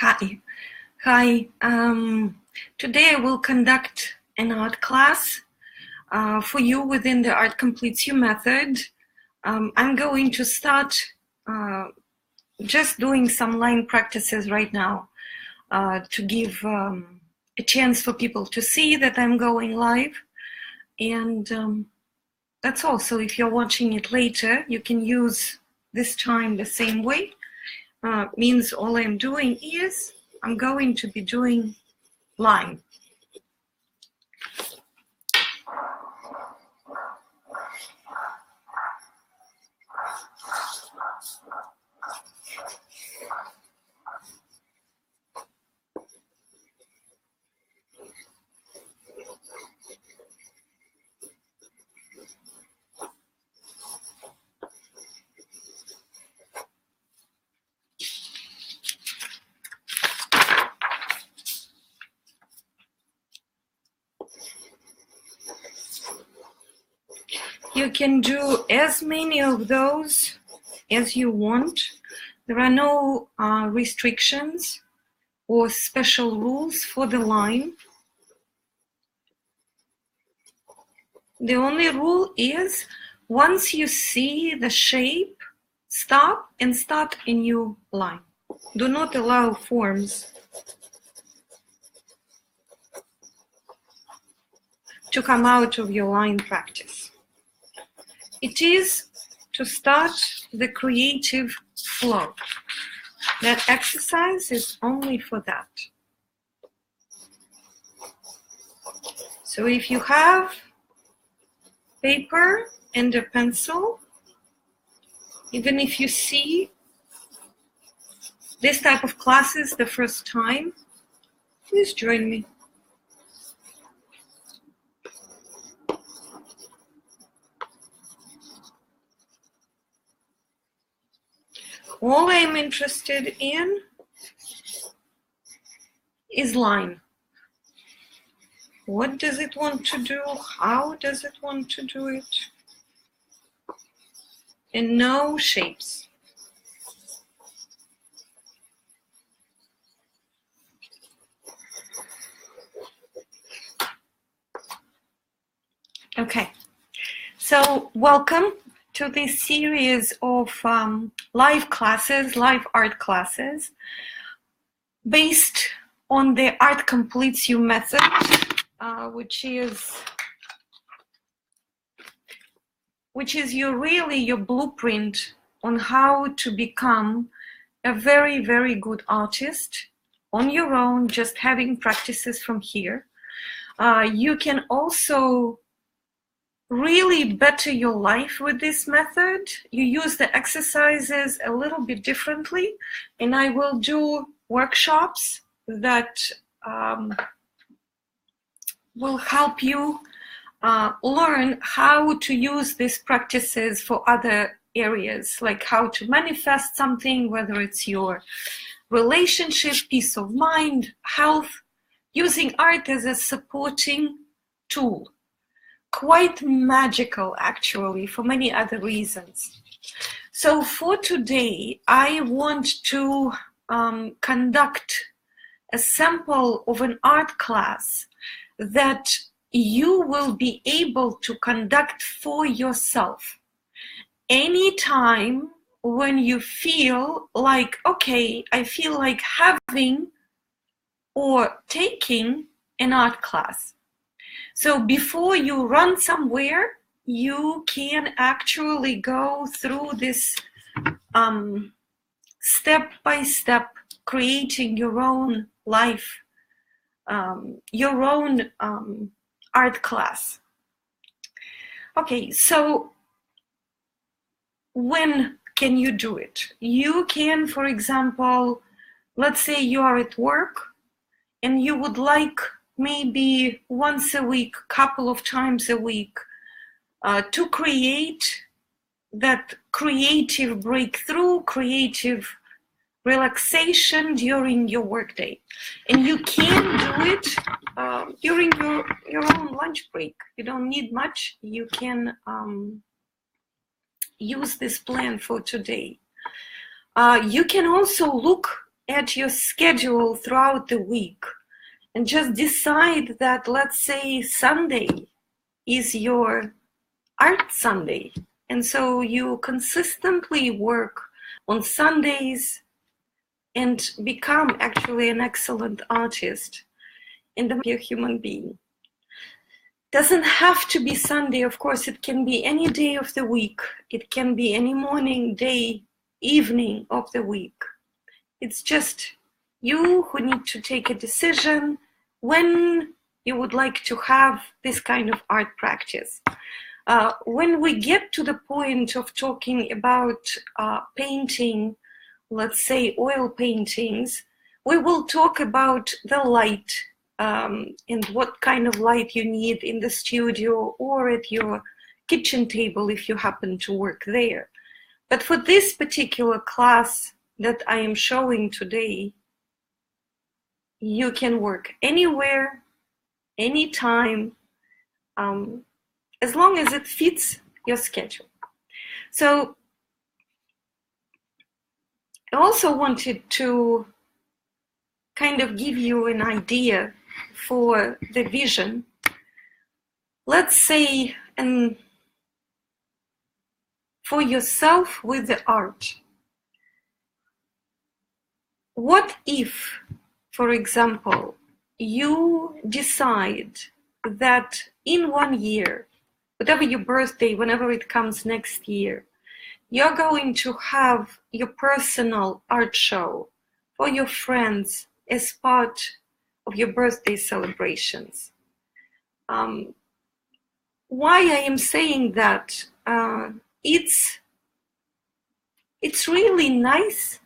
Hi. Hi. Today I will conduct an art class for you within the Art Completes You method. I'm going to start just doing some line practices right now to give a chance for people to see that I'm going live. And that's all. So if you're watching it later, you can use this time the same way. Means all I'm doing is I'm going to be doing line. You can do as many of those as you want. There are no restrictions or special rules for the line. The only rule is once you see the shape, stop and start a new line. Do not allow forms to come out of your line practice. It is to start the creative flow. That exercise is only for that. So if you have paper and a pencil, even if you see this type of classes the first time, please join me. All I'm interested in is line. What does it want to do? How does it want to do it? And no shapes. Okay, so welcome to this series of live classes, live art classes, based on the Art Completes You method, which is your blueprint on how to become a very, very good artist on your own, just having practices from here. You can also really better your life with this method. You use the exercises a little bit differently, and I will do workshops that will help you learn how to use these practices for other areas, like how to manifest something, whether it's your relationship, peace of mind, health, using art as a supporting tool. Quite magical, actually, for many other reasons. So for today, I want to conduct a sample of an art class that you will be able to conduct for yourself anytime when you feel like, okay, I feel like having or taking an art class. So before you run somewhere, you can actually go through this step-by-step, creating your own life, your own art class. Okay, so when can you do it? You can, for example, let's say you are at work and you would like maybe once a week, couple of times a week, to create that creative breakthrough, creative relaxation during your workday. And you can do it during your own lunch break. You don't need much. You can use this plan for today. You can also look at your schedule throughout the week and just decide that, let's say, Sunday is your art Sunday. And so you consistently work on Sundays and become actually an excellent artist and a human being. Doesn't have to be Sunday, of course. It can be any day of the week. It can be any morning, day, evening of the week. It's just you who need to take a decision when you would like to have this kind of art practice. When we get to the point of talking about painting, let's say oil paintings, we will talk about the light and what kind of light you need in the studio or at your kitchen table if you happen to work there. But for this particular class that I am showing today, you can work anywhere, anytime, as long as it fits your schedule. So I also wanted to kind of give you an idea for the vision. Let's say, and for yourself with the art, what if, for example, you decide that in 1 year, whatever your birthday, whenever it comes next year, you're going to have your personal art show for your friends as part of your birthday celebrations. Why I am saying that, it's really nice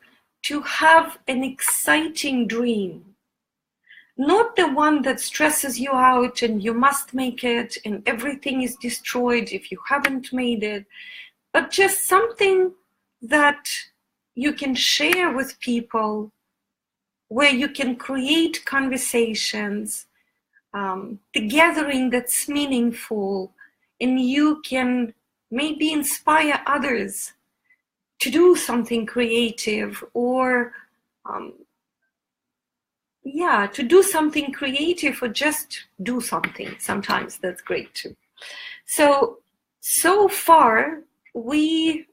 to have an exciting dream, not the one that stresses you out and you must make it and everything is destroyed if you haven't made it, but just something that you can share with people, where you can create conversations, the gathering that's meaningful, and you can maybe inspire others to do something creative or to do something creative or just do something. Sometimes that's great too. So far we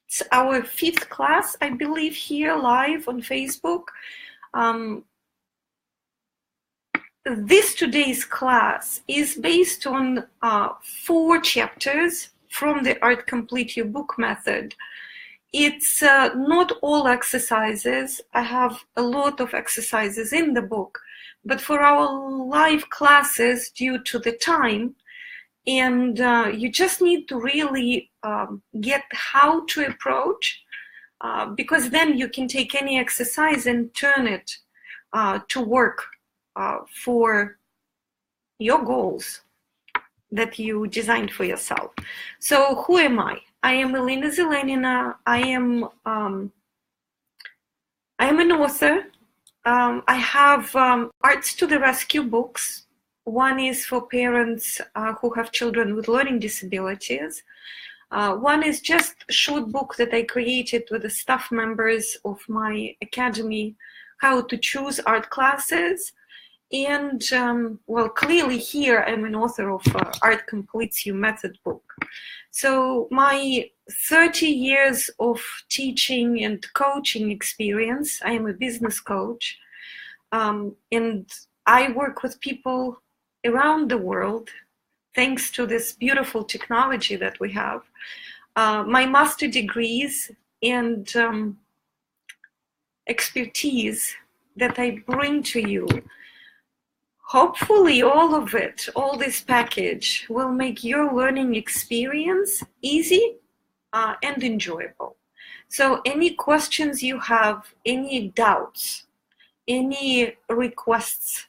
it's our 5th class, I believe, here live on Facebook. Today's class is based on 4 chapters from the Art Complete Your Book method. It's not all exercises. I have a lot of exercises in the book, but for our live classes, due to the time, and you just need to really get how to approach, because then you can take any exercise and turn it to work for your goals that you designed for yourself. So who am I? I am Elena Zelenina. I am an author. I have Arts to the Rescue books. One is for parents who have children with learning disabilities. One is just a short book that I created with the staff members of my academy, how to choose art classes. And well, clearly here I'm an author of Art Completes You method book. So my 30 years of teaching and coaching experience, I am a business coach, and I work with people around the world thanks to this beautiful technology that we have. My master degrees and expertise that I bring to you, hopefully all of it, all this package, will make your learning experience easy and enjoyable. So any questions you have, any doubts, any requests,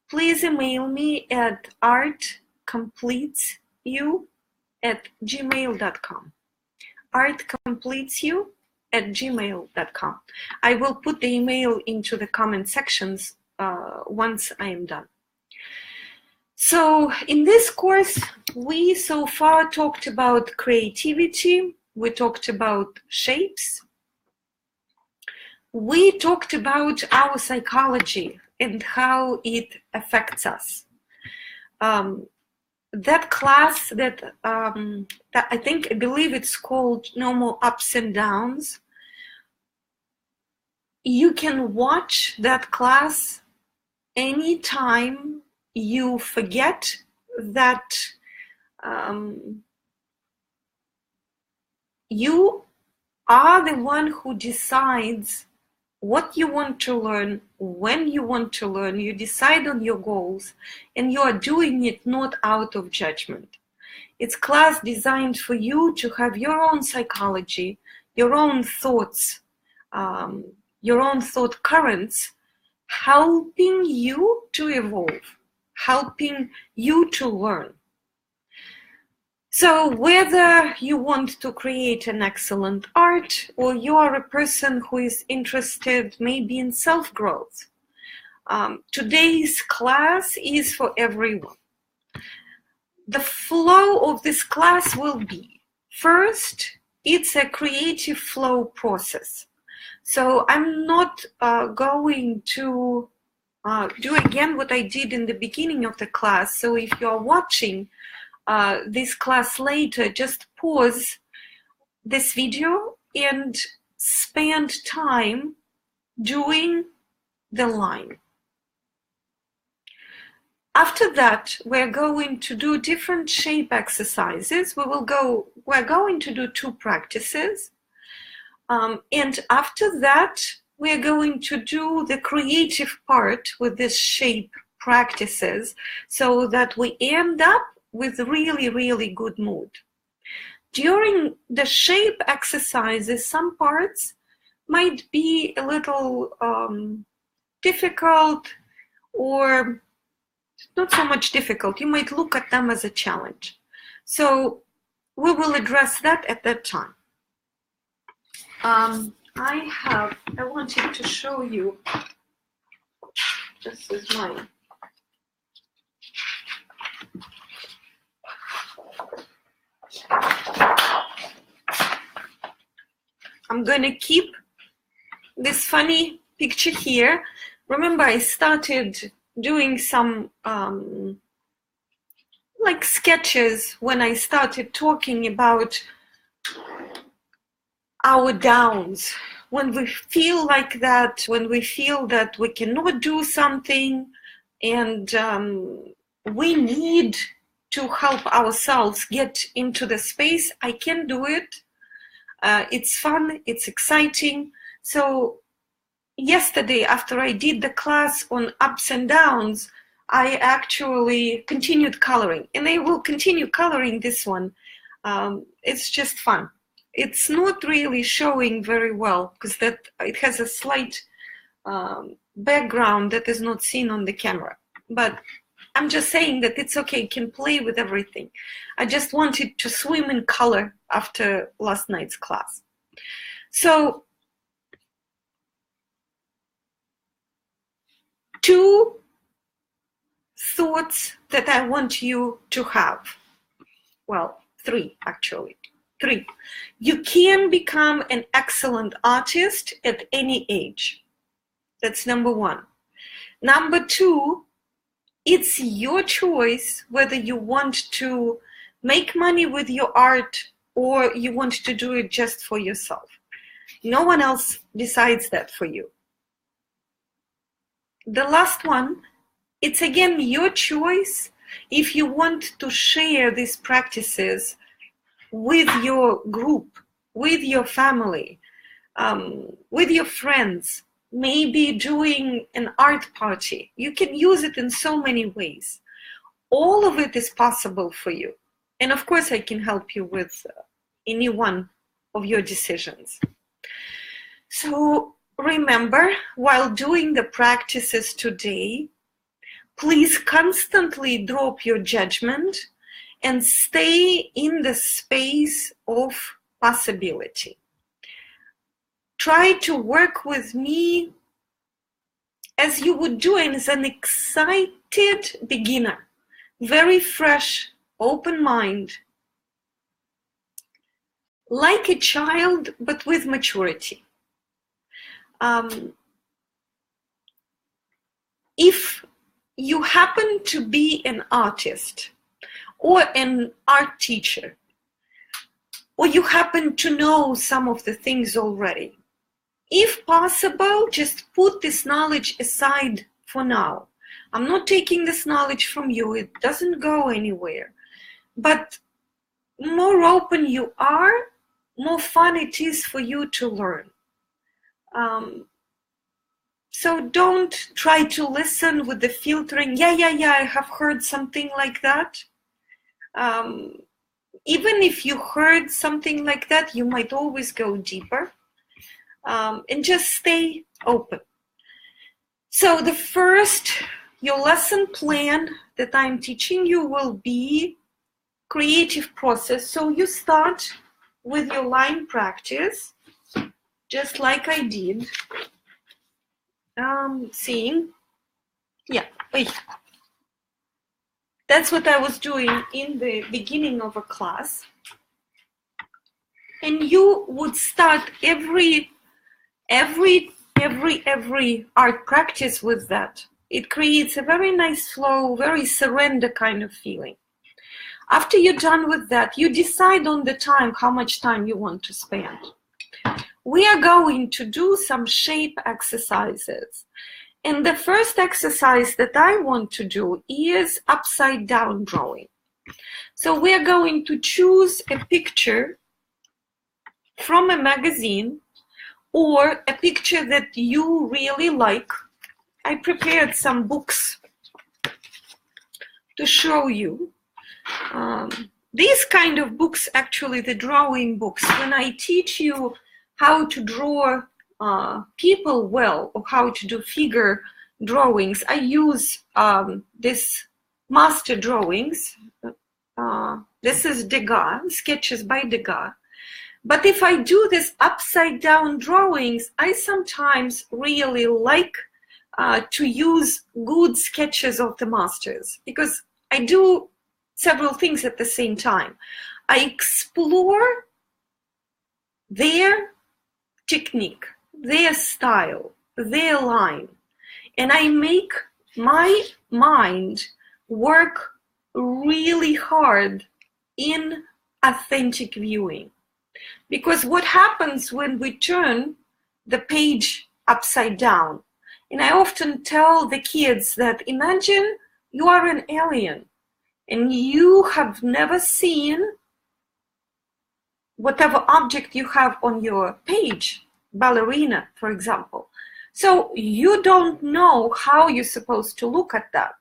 please email me at artcompletesyou@gmail.com. artcompletesyou@gmail.com. I will put the email into the comment sections once I am done. So in this course, we so far talked about creativity, we talked about shapes, we talked about our psychology and how it affects us. That class that I believe it's called No More Ups and Downs. You can watch that class anytime you forget that you are the one who decides what you want to learn, when you want to learn. You decide on your goals, and you are doing it not out of judgment. It's class designed for you to have your own psychology, your own thoughts, your own thought currents, helping you to evolve, helping you to learn. So whether you want to create an excellent art, or you are a person who is interested maybe in self-growth, today's class is for everyone. The flow of this class will be, first, it's a creative flow process. So I'm not going to do again what I did in the beginning of the class. So if you're watching this class later, just pause this video and spend time doing the line. After that, we're going to do different shape exercises. We're going to do 2 practices. And after that, we're going to do the creative part with this shape practices, so that we end up with really, really good mood. During the shape exercises, some parts might be a little difficult, or not so much difficult. You might look at them as a challenge. So we will address that at that time. I wanted to show you, this is mine. I'm going to keep this funny picture here. Remember, I started doing some like sketches when I started talking about our downs. When we feel like that, when we feel that we cannot do something, and we need to help ourselves get into the space, I can do it. It's fun, it's exciting. So yesterday, after I did the class on ups and downs, I actually continued coloring, and I will continue coloring this one. It's just fun. It's not really showing very well because it has a slight background that is not seen on the camera. But I'm just saying that it's okay, you can play with everything. I just wanted to swim in color after last night's class. So 2 thoughts that I want you to have. Well, 3 actually. 3. You can become an excellent artist at any age. That's number 1. Number 2, it's your choice whether you want to make money with your art or you want to do it just for yourself. No one else decides that for you. The last one, it's again your choice if you want to share these practices with your group, with your family, with your friends, maybe doing an art party. You can use it in so many ways. All of it is possible for you. And of course, I can help you with any one of your decisions. So remember, while doing the practices today, please constantly drop your judgment and stay in the space of possibility. Try to work with me as you would do as an excited beginner, very fresh, open mind, like a child, but with maturity. If you happen to be an artist or an art teacher, or you happen to know some of the things already, if possible, just put this knowledge aside for now. I'm not taking this knowledge from you. It doesn't go anywhere. But more open you are, more fun it is for you to learn. So don't try to listen with the filtering. Yeah, I have heard something like that. Even if you heard something like that, you might always go deeper. And just stay open. So the first, your lesson plan that I'm teaching you will be creative process. So you start with your line practice, just like I did. Seeing, yeah, that's what I was doing in the beginning of a class. And you would start every art practice with that. It creates a very nice flow, very surrender kind of feeling. After you're done with that, you decide on the time, how much time you want to spend. We are going to do some shape exercises. And the first exercise that I want to do is upside down drawing. So we are going to choose a picture from a magazine or a picture that you really like. I prepared some books to show you. These kind of books, actually the drawing books, when I teach you how to draw people well, or how to do figure drawings, I use this master drawings. This is Degas, sketches by Degas. But if I do this upside down drawings, I sometimes really like to use good sketches of the masters, because I do several things at the same time. I explore their technique, their style, their line, and I make my mind work really hard in authentic viewing. Because what happens when we turn the page upside down, and I often tell the kids that imagine you are an alien and you have never seen whatever object you have on your page, ballerina, for example. So you don't know how you're supposed to look at that.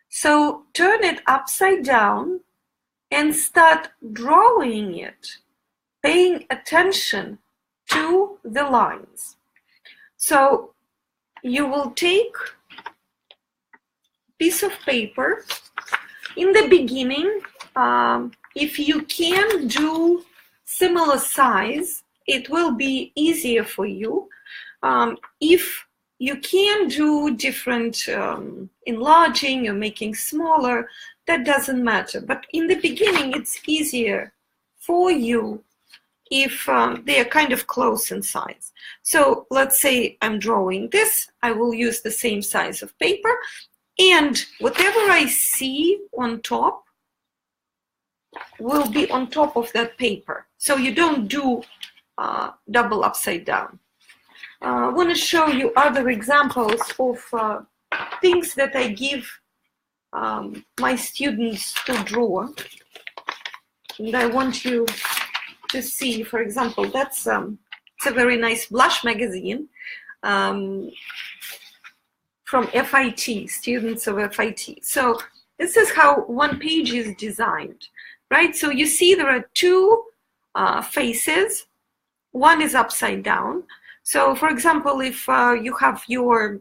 So turn it upside down and start drawing it, paying attention to the lines. So you will take a piece of paper. In the beginning, if you can do similar size, it will be easier for you. If you can do different enlarging or making smaller, that doesn't matter. But in the beginning, it's easier for you if they are kind of close in size. So let's say I'm drawing this, I will use the same size of paper, and whatever I see on top will be on top of that paper. So you don't do double upside down. I want to show you other examples of things that I give my students to draw. And I want you to see, for example, that's it's a very nice blush magazine from FIT, students of FIT. So this is how one page is designed, right? So you see there are two faces. One is upside down. So for example, if you have your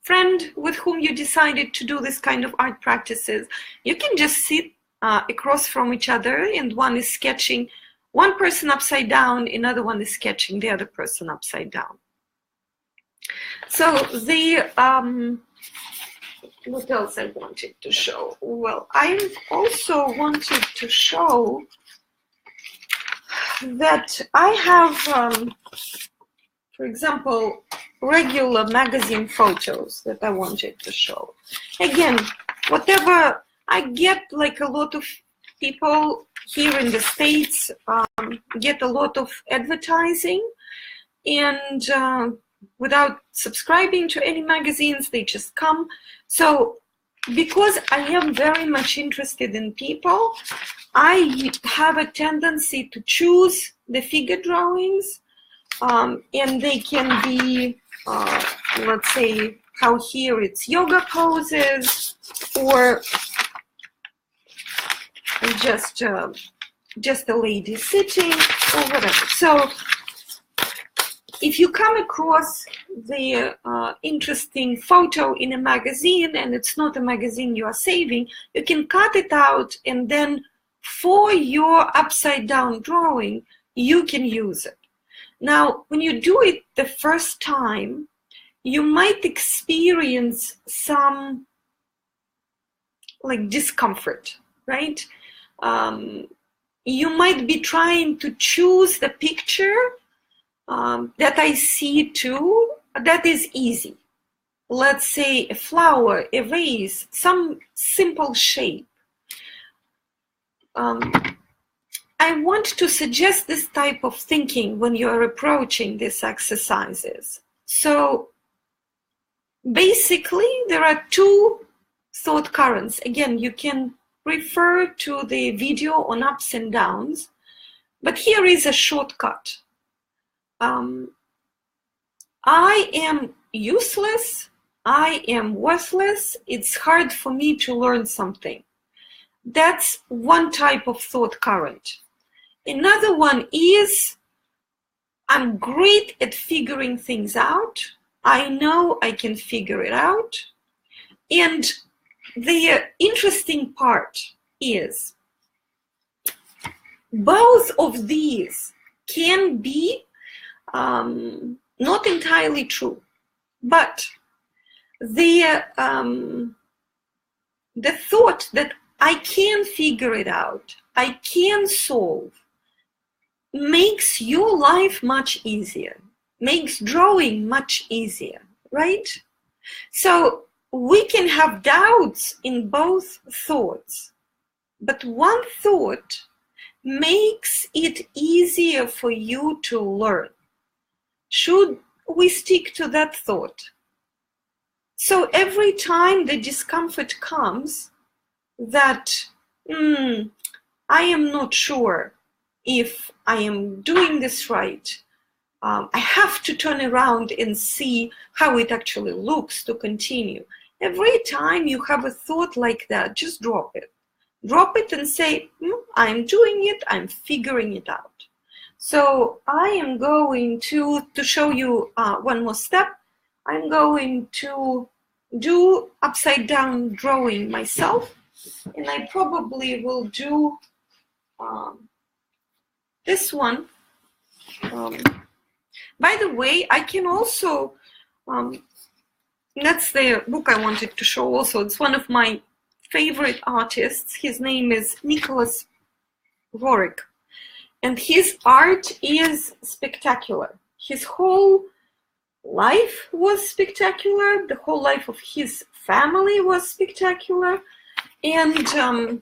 friend with whom you decided to do this kind of art practices, you can just sit across from each other, and one is sketching one person upside down, another one is sketching the other person upside down. So the what else I wanted to show? Well, I also wanted to show that I have, for example, regular magazine photos that I wanted to show. Again, whatever, I get like a lot of people here in the States get a lot of advertising, and without subscribing to any magazines, they just come. So because I am very much interested in people, I have a tendency to choose the figure drawings, and they can be, let's say, how here it's yoga poses, or just a lady sitting, or whatever. So if you come across the interesting photo in a magazine and it's not a magazine you are saving, you can cut it out, and then for your upside down drawing, you can use it. Now, when you do it the first time, you might experience some like discomfort, right? You might be trying to choose the picture that I see too, that is easy. Let's say a flower, a vase, some simple shape. I want to suggest this type of thinking when you are approaching these exercises. So basically, there are two thought currents. Again, you can refer to the video on ups and downs, but here is a shortcut. I am useless, I am worthless, it's hard for me to learn something. That's one type of thought current. Another one is, I'm great at figuring things out, I know I can figure it out. And the interesting part is, both of these can be not entirely true, but the thought that I can figure it out, I can solve, makes your life much easier, makes drawing much easier, right? So we can have doubts in both thoughts, but one thought makes it easier for you to learn. Should we stick to that thought? So every time the discomfort comes that I am not sure if I am doing this right, I have to turn around and see how it actually looks to continue. Every time you have a thought like that, just drop it. Drop it and say, I'm doing it, I'm figuring it out. So I am going to show you one more step. I'm going to do upside down drawing myself, and I probably will do this one. By the way, I can also, that's the book I wanted to show also. It's one of my favorite artists. His name is Nicholas Roerich, and his art is spectacular. His whole life was spectacular. The whole life of his family was spectacular, and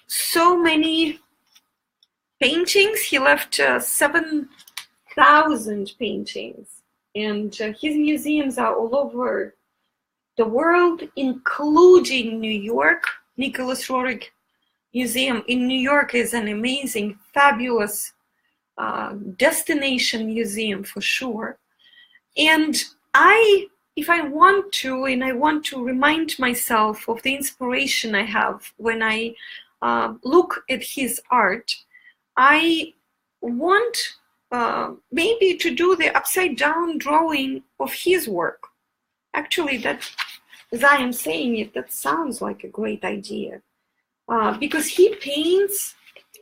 so many paintings. He left 7,000 paintings, and his museums are all over the world, including New York. Nicholas Roerich Museum in New York is an amazing, fabulous destination museum for sure. And if I want to, and I want to remind myself of the inspiration I have when I look at his art, I want maybe to do the upside down drawing of his work. Actually, that, as I am saying it, that sounds like a great idea. Because he paints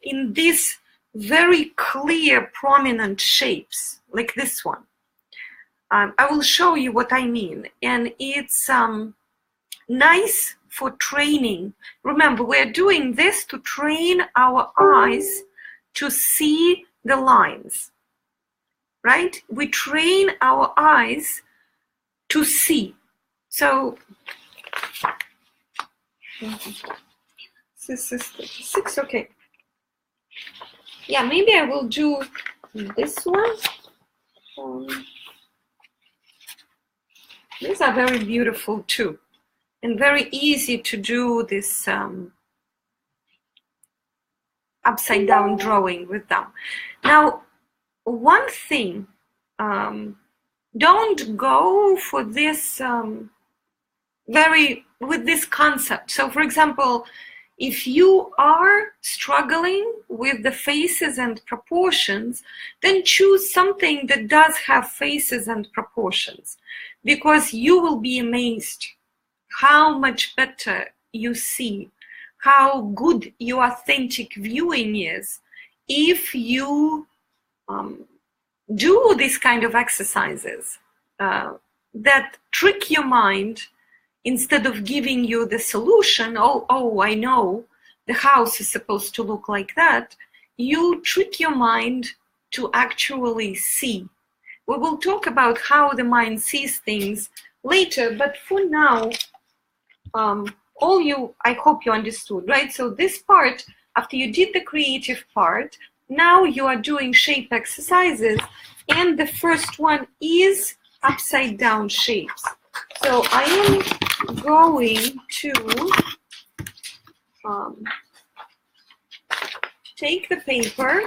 in these very clear, prominent shapes, like this one. I will show you what I mean. And it's nice for training. Remember, we're doing this to train our eyes to see the lines. right? We train our eyes to see. So this is 36, okay. Yeah, maybe I will do this one. These are very beautiful too, and very easy to do this upside down drawing with them. Now, one thing, don't go for this with this concept. So for example, if you are struggling with the faces and proportions, then choose something that does have faces and proportions, because you will be amazed how much better you see, how good your authentic viewing is if you do these kind of exercises that trick your mind. Instead of giving you the solution, oh, I know the house is supposed to look like that, you trick your mind to actually see. We will talk about how the mind sees things later, but for now, I hope you understood, right? So this part, after you did the creative part, now you are doing shape exercises, and the first one is upside down shapes. So I am going to take the paper,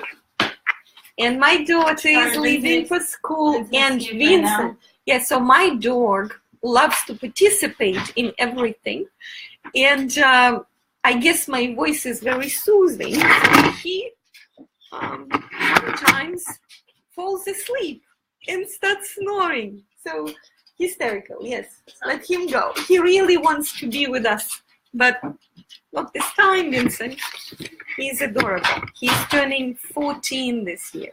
and my daughter is leaving for school, and Vincent. Yeah, so my dog loves to participate in everything, and I guess my voice is very soothing. So he sometimes falls asleep and starts snoring. So hysterical, yes. Let him go. He really wants to be with us, but not this time, Vincent. He's adorable. He's turning 14 this year.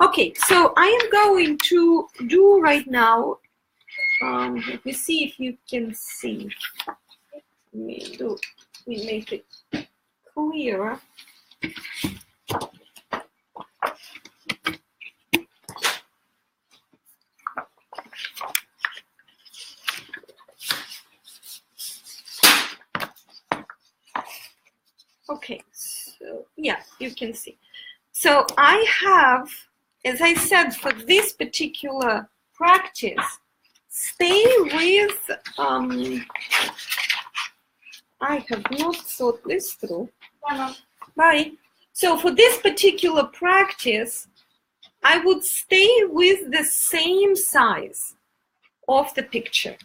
Okay, so I am going to do right now, let me see if you can see. Let me make it clearer. Okay, so yeah, you can see. So I have, as I said, for this particular practice, stay with, I have not thought this through. Bye. So for this particular practice, I would stay with the same size of the picture.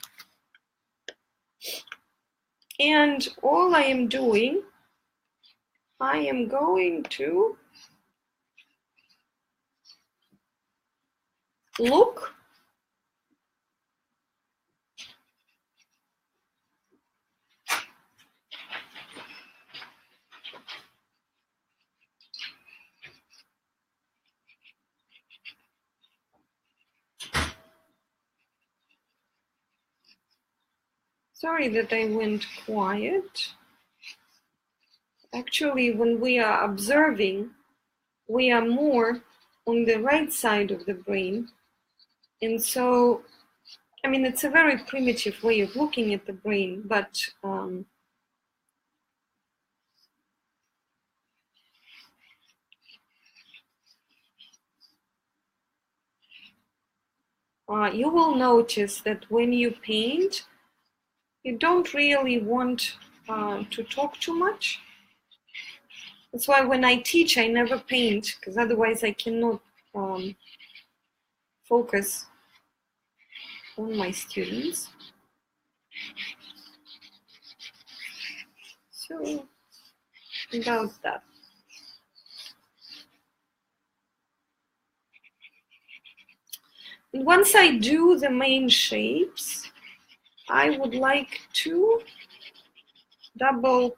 And all I am doing, I am going to look sorry that I went quiet. Actually, when we are observing, we are more on the right side of the brain. And so, I mean, it's a very primitive way of looking at the brain, but you will notice that when you paint, you don't really want to talk too much. That's why when I teach, I never paint, because otherwise I cannot focus on my students. So, about that. And once I do the main shapes, I would like to double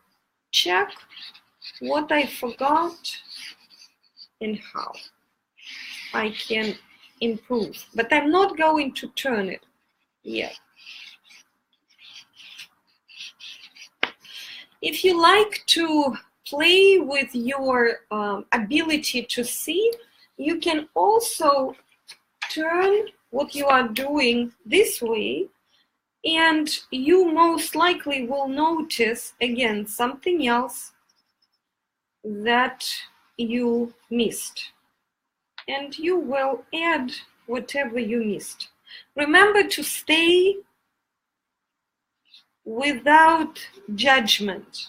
check what I forgot and how I can improve. But I'm not going to turn it yet. If you like to play with your ability to see, you can also turn what you are doing this way, and you most likely will notice again something else that you missed, and you will add whatever you missed. Remember to stay without judgment.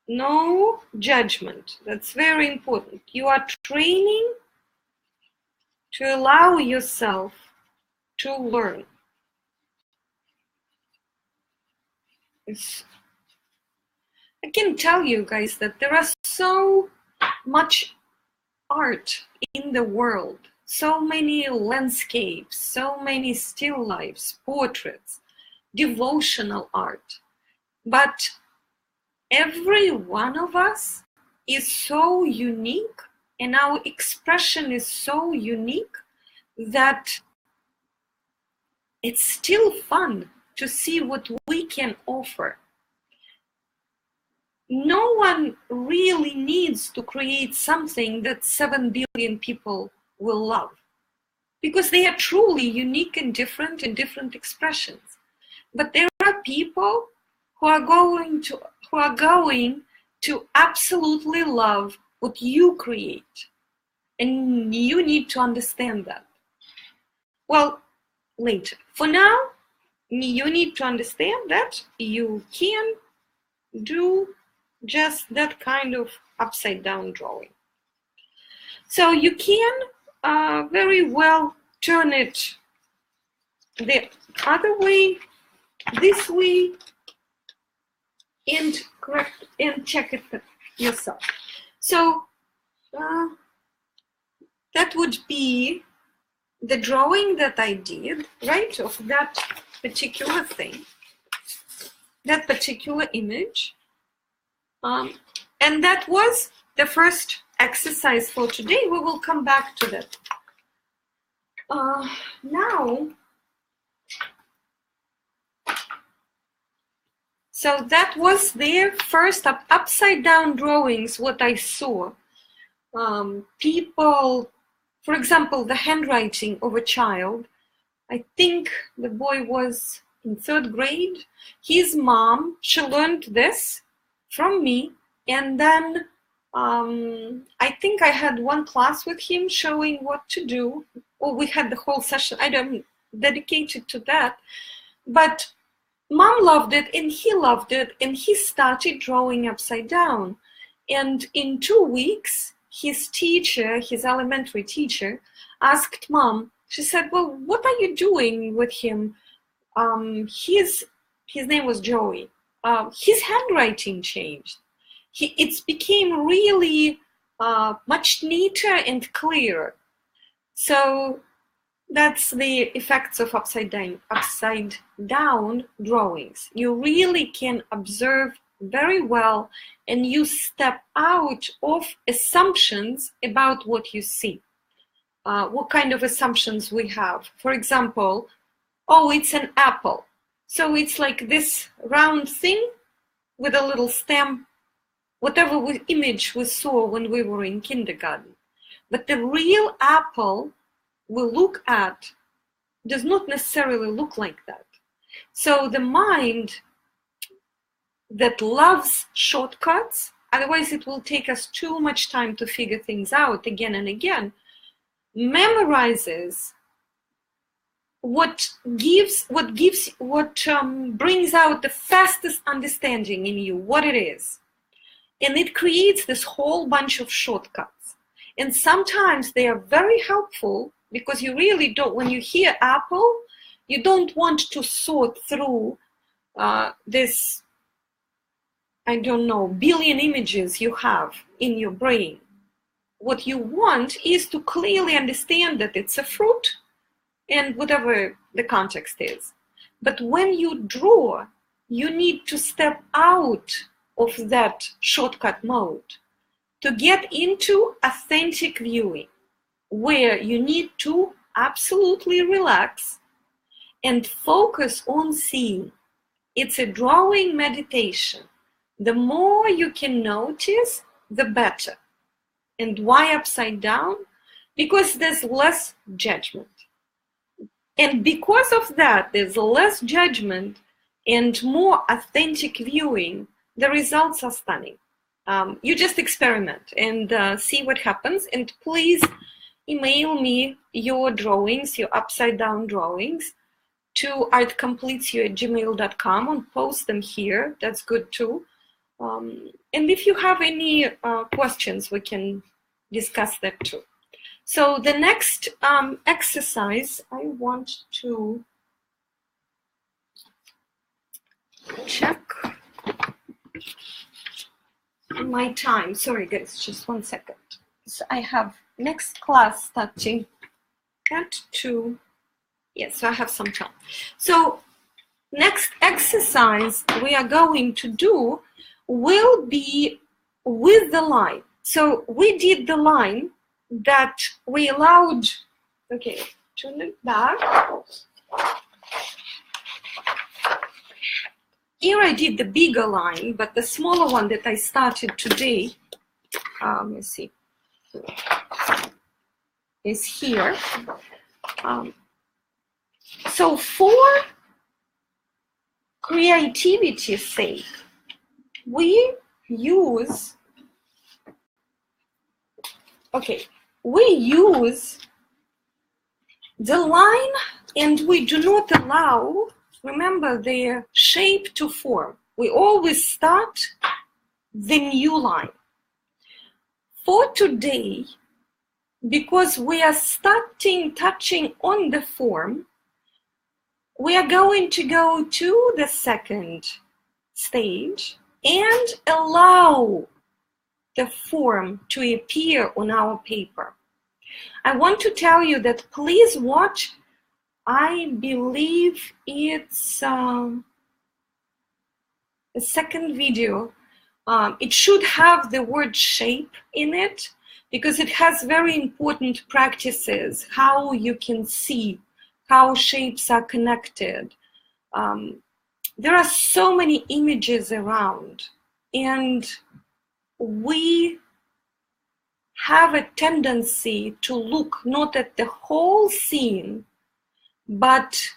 No judgment. That's very important. You are training to allow yourself to learn. I can tell you guys that there are so much art in the world, so many landscapes, so many still lifes, portraits, devotional art. But every one of us is so unique, and our expression is so unique that it's still fun to see what we can offer. No one really needs to create something that 7 billion people will love, because they are truly unique and different in different expressions. But there are people who are going to absolutely love what you create, and you need to understand that. Well, later. For now, you need to understand that you can do just that kind of upside down drawing. So you can very well turn it the other way, this way, and correct and check it yourself. So that would be the drawing that I did, right, of that particular thing, that particular image. And that was the first exercise for today. We will come back to that. Now, so that was their first upside down drawings, what I saw. People, for example, the handwriting of a child. I think the boy was in 3rd grade. His mom, she learned this from me, and then I think I had one class with him showing what to do, or we had the whole session, I don't dedicated to that, but mom loved it and he loved it, and he started drawing upside down. And in 2 weeks, his teacher, his elementary teacher, asked mom, she said, well, what are you doing with him? His name was Joey. His handwriting changed. It became really much neater and clearer. So that's the effects of upside down drawings. You really can observe very well, and you step out of assumptions about what you see. What kind of assumptions we have? For example, oh, it's an apple. So it's like this round thing with a little stem, whatever image we saw when we were in kindergarten. But the real apple we look at does not necessarily look like that. So the mind that loves shortcuts, otherwise it will take us too much time to figure things out again and again, memorizes what brings out the fastest understanding in you, what it is. And it creates this whole bunch of shortcuts. And sometimes they are very helpful, because you really don't, when you hear apple, you don't want to sort through this, I don't know, billion images you have in your brain. What you want is to clearly understand that it's a fruit, and whatever the context is. But when you draw, you need to step out of that shortcut mode to get into authentic viewing, where you need to absolutely relax and focus on seeing. It's a drawing meditation. The more you can notice, the better. And why upside down? because there's less judgment. And because of that, there's less judgment and more authentic viewing. The results are stunning. You just experiment and see what happens. And please email me your drawings, your upside down drawings, to artcompletesyou@gmail.com and post them here. That's good too. And if you have any questions, we can discuss that too. So the next exercise, I want to check my time. Sorry guys, just 1 second. So I have next class starting at 2. Yes, so I have some time. So next exercise we are going to do will be with the line. So we did the line that we allowed, okay, turn it back. Here I did the bigger line, but the smaller one that I started today, let me see, is here. So for creativity's sake, we use, we use the line and we do not allow, remember, the shape to form. We always start the new line. For today, because we are starting touching on the form, we are going to go to the second stage and allow the form to appear on our paper. I want to tell you that please watch, I believe it's a second video. It should have the word shape in it because it has very important practices, how you can see how shapes are connected. There are so many images around, and we have a tendency to look not at the whole scene, but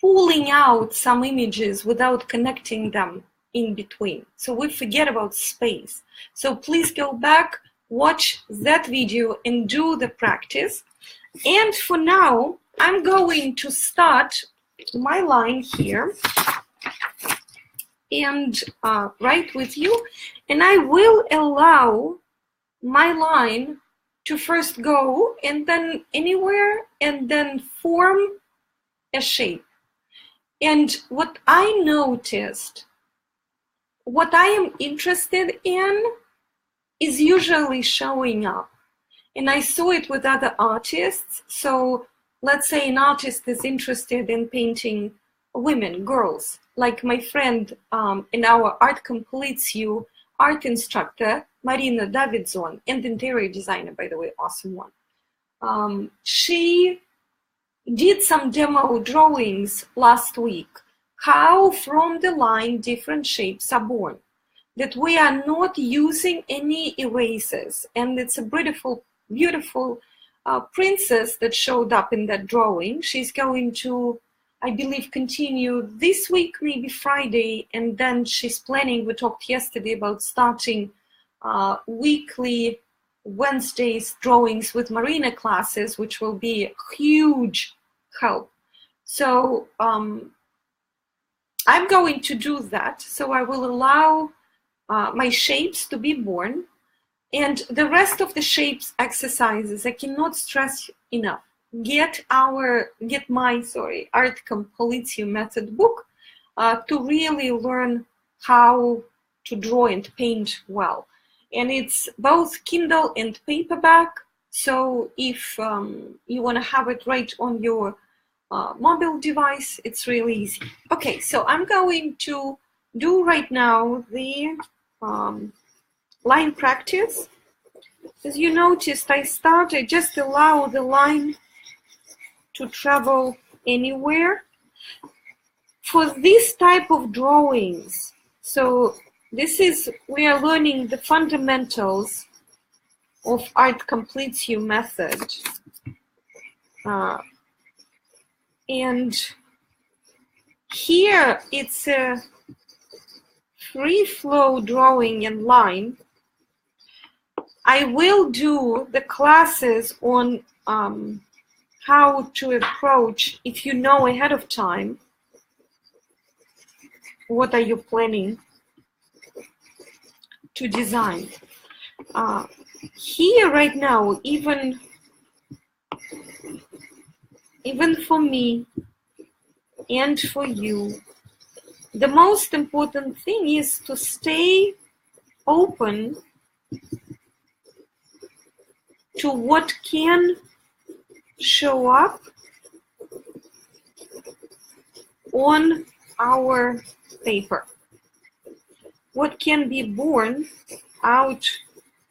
pulling out some images without connecting them in between. So we forget about space. So please go back, watch that video and do the practice. And for now, I'm going to start my line here and write with you, and I will allow my line to first go and then anywhere and then form a shape. And what I noticed, what I am interested in is usually showing up. And I saw it with other artists. So let's say an artist is interested in painting women, girls, like my friend and our Art Completes You art instructor, Marina Davidson, and interior designer, by the way, awesome one. She did some demo drawings last week, how from the line different shapes are born, that we are not using any erasers. And it's a beautiful, beautiful princess that showed up in that drawing. She's going to, I believe, continue this week, maybe Friday, and then she's planning, we talked yesterday about starting weekly Wednesdays drawings with Marina classes, which will be a huge help. So I'm going to do that. So I will allow my shapes to be born, and the rest of the shapes exercises, I cannot stress enough. Get my Art Completes You method book to really learn how to draw and paint well. And it's both Kindle and paperback. So if you want to have it right on your mobile device, it's really easy. Okay, so I'm going to do right now the line practice. As you noticed, I just allow the line to travel anywhere. For this type of drawings, so this is, we are learning the fundamentals of Art Completes You method. And here it's a free flow drawing in line. I will do the classes on how to approach, if you know ahead of time, what are you planning to design. Here right now, even for me and for you, the most important thing is to stay open to what can show up on our paper, what can be born out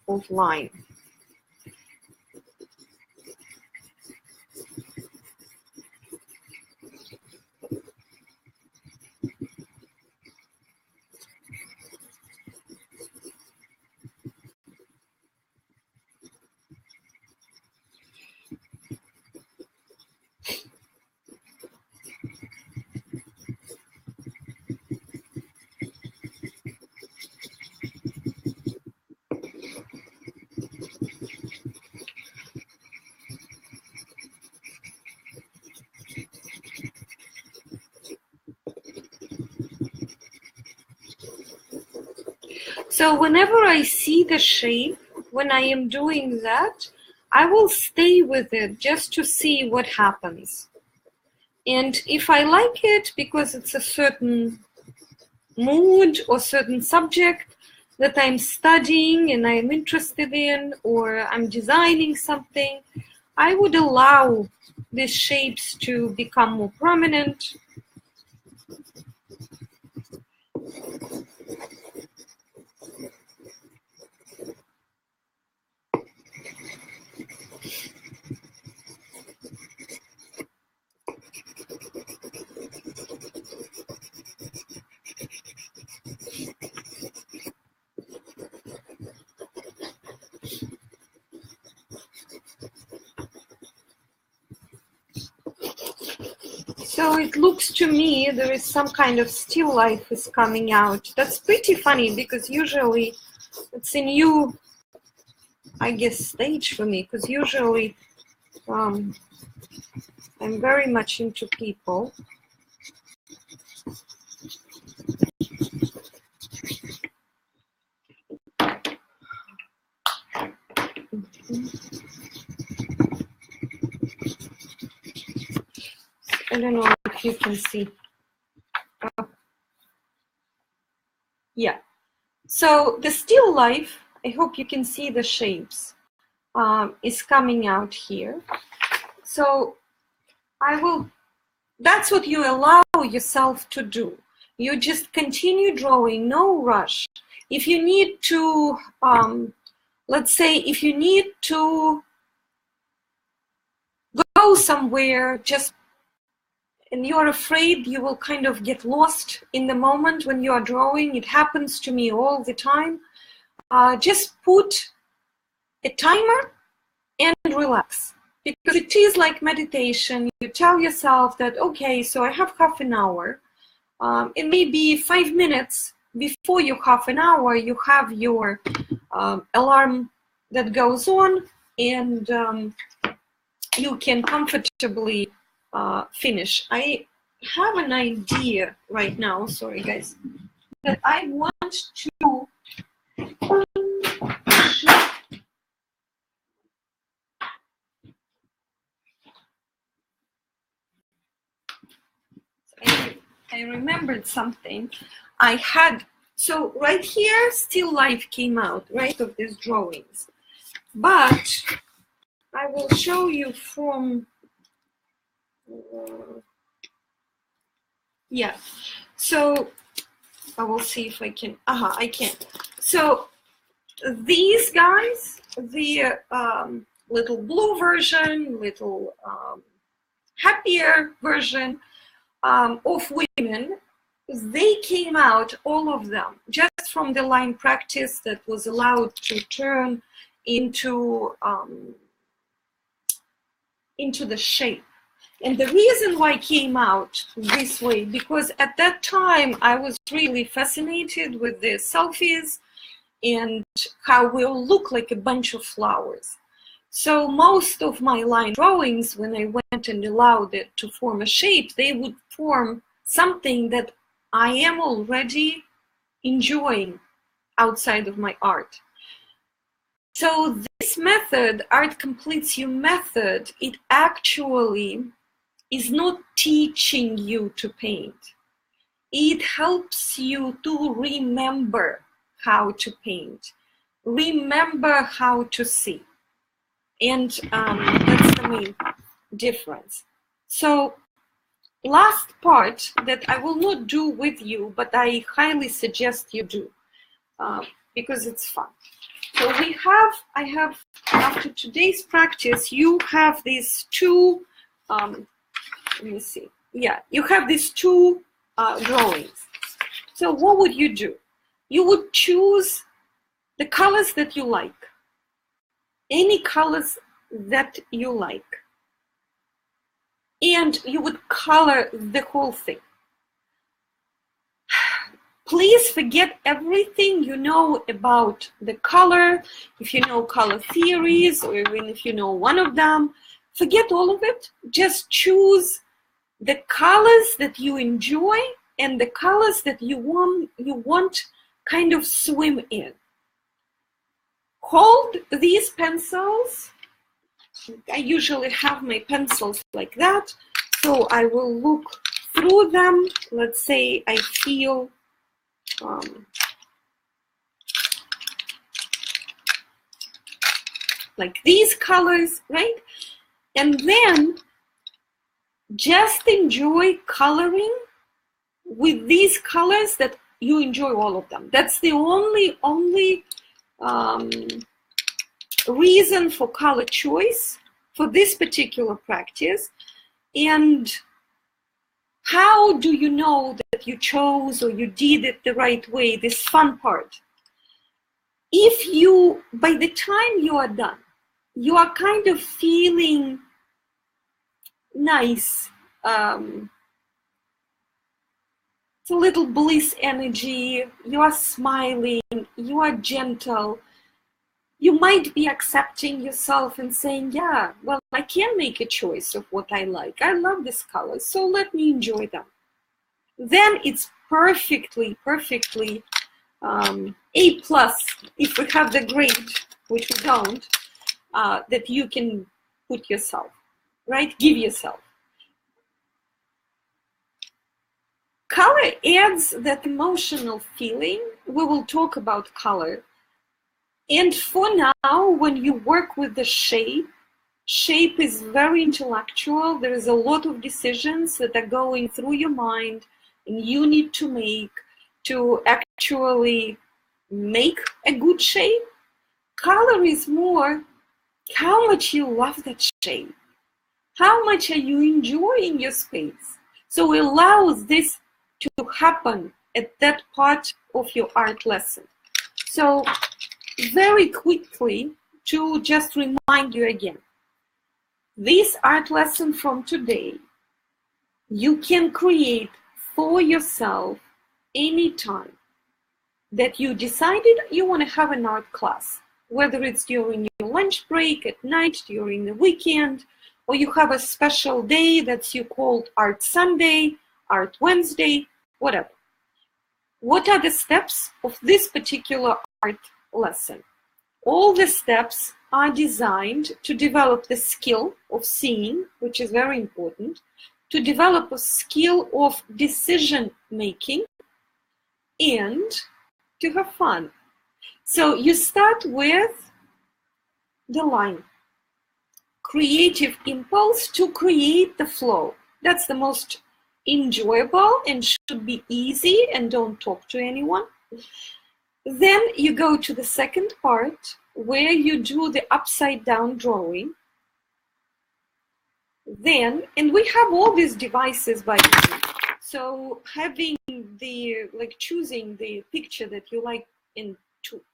of line. So whenever I see the shape, when I am doing that, I will stay with it just to see what happens. And if I like it because it's a certain mood or certain subject that I'm studying and I'm interested in, or I'm designing something, I would allow these shapes to become more prominent. So it looks to me there is some kind of still life is coming out. That's pretty funny because usually it's a new, I guess, stage for me, because usually I'm very much into people. I don't know if you can see. Yeah. So the still life, I hope you can see the shapes, is coming out here. So that's what you allow yourself to do. You just continue drawing, no rush. If you need to, let's say, if you need to go somewhere, and you're afraid you will kind of get lost in the moment when you are drawing, it happens to me all the time, just put a timer and relax. Because it is like meditation. You tell yourself that, okay, so I have half an hour. It may be 5 minutes before your half an hour, you have your alarm that goes on, and you can comfortably finish. I have an idea right now, sorry guys, that I want to I remembered something. I had, so right here, still life came out, right, of these drawings. But I will show you from, yeah. So I will see if I can, I can. So these guys, the little blue version, little happier version, of women, they came out, all of them, just from the line practice that was allowed to turn into the shape. And the reason why I came out this way, because at that time I was really fascinated with the selfies and how we'll look like a bunch of flowers. So most of my line drawings, when I went and allowed it to form a shape, they would form something that I am already enjoying outside of my art. So this method, Art Completes You method, it actually is not teaching you to paint. It helps you to remember how to paint, remember how to see. And that's the main difference. So last part that I will not do with you, but I highly suggest you do, because it's fun. So I have, after today's practice, you have these two, let me see. Yeah, you have these two drawings. So what would you do? You would choose the colors that you like, any colors that you like, and you would color the whole thing. Please forget everything you know about the color. If you know color theories, or even if you know one of them, forget all of it. Just choose the colors that you enjoy and the colors that you want kind of swim in. Hold these pencils. I usually have my pencils like that, so I will look through them. Let's say I feel like these colors, right? And then just enjoy coloring with these colors that you enjoy all of them. That's the only reason for color choice for this particular practice. And how do you know that you chose or you did it the right way? This fun part. If you, by the time you are done, you are kind of feeling nice, it's a little bliss energy, you are smiling, you are gentle, you might be accepting yourself and saying, yeah, well, I can make a choice of what I like. I love this color, so let me enjoy them. Then it's perfectly A+, if we have the grade, which we don't, that you can put yourself, right? Give yourself. Color adds that emotional feeling. We will talk about color. And for now, when you work with the shape is very intellectual. There is a lot of decisions that are going through your mind and you need to make to actually make a good shape. Color is more how much you love that shape. How much are you enjoying your space? So it allows this to happen at that part of your art lesson. So very quickly, to just remind you again, this art lesson from today, you can create for yourself anytime that you decided you want to have an art class, whether it's during your lunch break, at night, during the weekend, or you have a special day that's you called Art Sunday, Art Wednesday, whatever. What are the steps of this particular art lesson? All the steps are designed to develop the skill of seeing, which is very important, to develop a skill of decision making, and to have fun. So you start with the line. Creative impulse to create the flow. That's the most enjoyable and should be easy, and don't talk to anyone. Then you go to the second part where you do the upside down drawing. Then, and we have all these devices by the way. So having the, like choosing the picture that you like and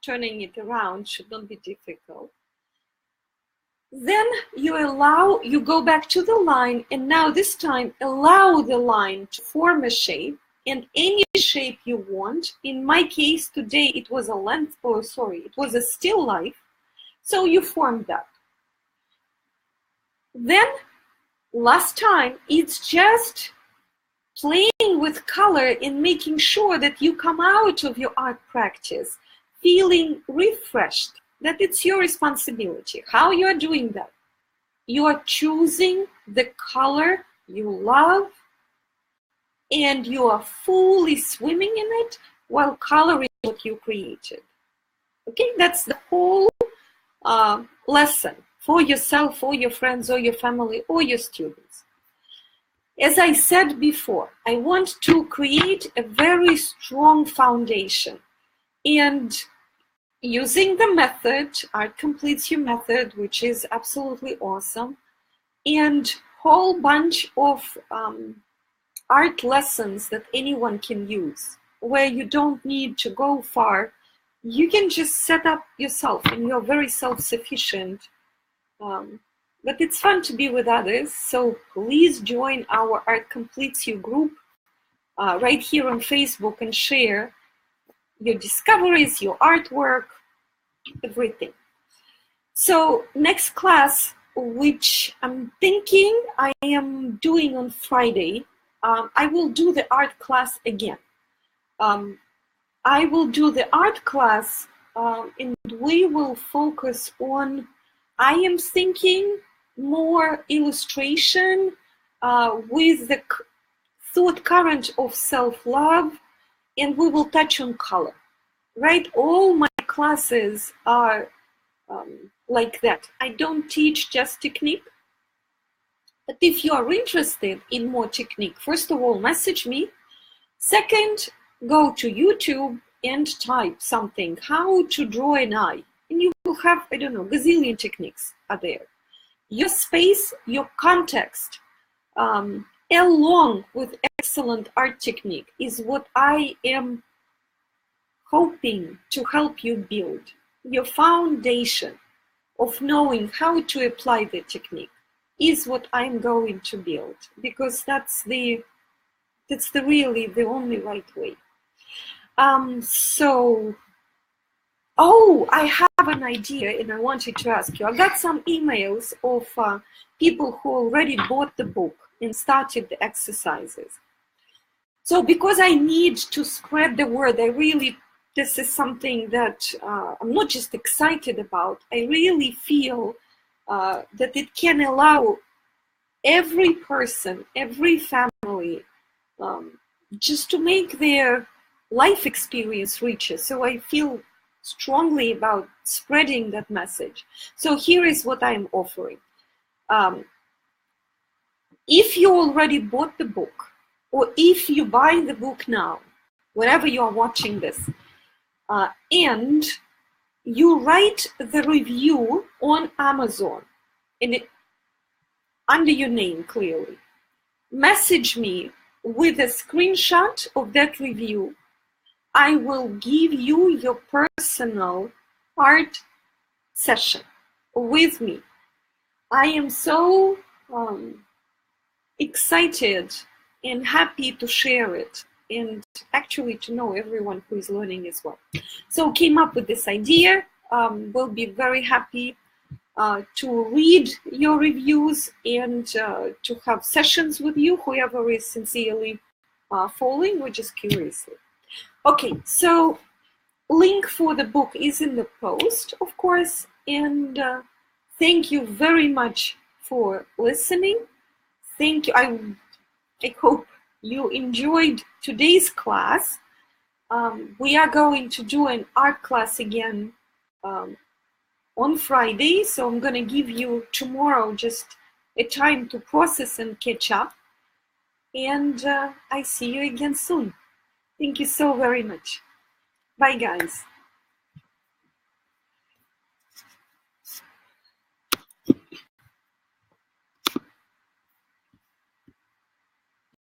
turning it around should not be difficult. Then you go back to the line, and now this time allow the line to form a shape, and any shape you want. In my case today it was it was a still life, so you formed that. Then last time it's just playing with color and making sure that you come out of your art practice feeling refreshed, that it's your responsibility. How you are doing that? You are choosing the color you love, and you are fully swimming in it while coloring what you created. Okay, that's the whole lesson for yourself, for your friends, or your family, or your students. As I said before, I want to create a very strong foundation, and using the method, Art Completes You method, which is absolutely awesome, and whole bunch of art lessons that anyone can use, where you don't need to go far. You can just set up yourself, and you're very self-sufficient. But it's fun to be with others, so please join our Art Completes You group right here on Facebook and share your discoveries, your artwork, everything. So next class, which I'm thinking I am doing on Friday, I will do the art class again. I will do the art class and we will focus on, I am thinking, more illustration with the thought current of self-love, and we will touch on color, right? All my classes are like that. I don't teach just technique, but if you are interested in more technique, first of all, message me. Second, go to YouTube and type something, how to draw an eye, and you will have, I don't know, gazillion techniques are there. Your space, your context, along with excellent art technique, is what I am hoping to help you build. Your foundation of knowing how to apply the technique is what I'm going to build, because that's really the only right way. I have an idea, and I wanted to ask you. I got some emails of people who already bought the book and started the exercises. So because I need to spread the word, this is something that I'm not just excited about. I really feel that it can allow every person, every family, just to make their life experience richer. So I feel strongly about spreading that message. So here is what I'm offering. If you already bought the book, or if you buy the book now, wherever you are watching this, and you write the review on Amazon, under your name clearly, message me with a screenshot of that review, I will give you your personal art session with me. I am so excited and happy to share it, and actually to know everyone who is learning as well. So came up with this idea. We'll be very happy to read your reviews and to have sessions with you, whoever is sincerely following or just curiously. Okay, so link for the book is in the post, of course, and thank you very much for listening. Thank you. I hope you enjoyed today's class. We are going to do an art class again on Friday, so I'm going to give you tomorrow just a time to process and catch up, and I see you again soon. Thank you so very much. Bye, guys.